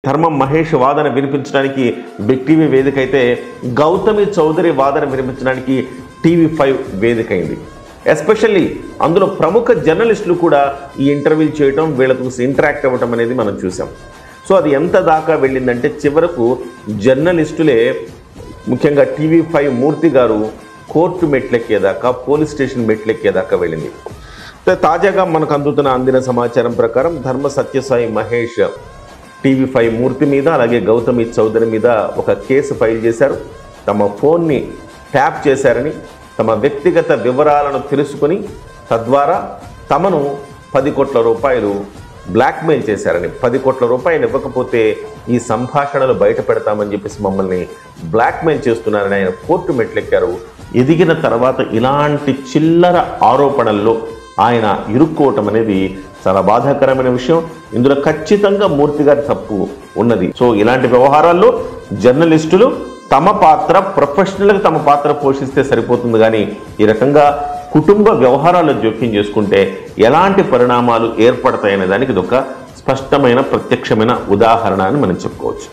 ధర్మం మహేష్ వాదన వినిపించడానికి బిగ్ టీవీ వేదిక అయితే గౌతమి చౌదరి వాదన వినిపించడానికి TV5 వేదిక అయింది. ఎస్పెషల్లీ అందులో ప్రముఖ జర్నలిస్టులు కూడా ఈ ఇంటర్వ్యూ చేయడం, వీళ్ళతో ఇంటరాక్ట్ అవ్వటం అనేది మనం చూసాం. సో అది ఎంత దాకా వెళ్ళిందంటే చివరకు జర్నలిస్టులే, ముఖ్యంగా TV5 మూర్తి గారు కోర్టు మెట్లెక్కేదాకా, పోలీస్ స్టేషన్ మెట్లెక్కేదాకా వెళ్ళింది. తాజాగా మనకు అందిన సమాచారం ప్రకారం ధర్మ సత్యసాయి మహేష్ TV5 మూర్తి మీద అలాగే గౌతమి చౌదరి మీద ఒక కేసు ఫైల్ చేశారు. తమ ఫోన్ని ట్యాప్ చేశారని, తమ వ్యక్తిగత వివరాలను తెలుసుకొని తద్వారా తమను 10 కోట్ల రూపాయలు బ్లాక్మెయిల్ చేశారని, 10 కోట్ల రూపాయలు ఇవ్వకపోతే ఈ సంభాషణలు బయట పెడతామని చెప్పేసి మమ్మల్ని బ్లాక్మెయిల్ చేస్తున్నారని ఆయన కోర్టు మెట్లెక్కారు. ఎదిగిన తర్వాత ఇలాంటి చిల్లర ఆరోపణల్లో ఆయన ఇరుక్కోవటం అనేది చాలా బాధాకరమైన విషయం. ఇందులో ఖచ్చితంగా మూర్తి గారి తప్పు ఉన్నది. సో ఇలాంటి వ్యవహారాల్లో జర్నలిస్టులు తమ పాత్ర, ప్రొఫెషనల్గా తమ పాత్ర పోషిస్తే సరిపోతుంది. కానీ ఈ రకంగా కుటుంబ వ్యవహారాల్లో జోక్యం చేసుకుంటే ఎలాంటి పరిణామాలు ఏర్పడతాయనే దానికి ఇది ఒక స్పష్టమైన, ప్రత్యక్షమైన ఉదాహరణ అని మనం చెప్పుకోవచ్చు.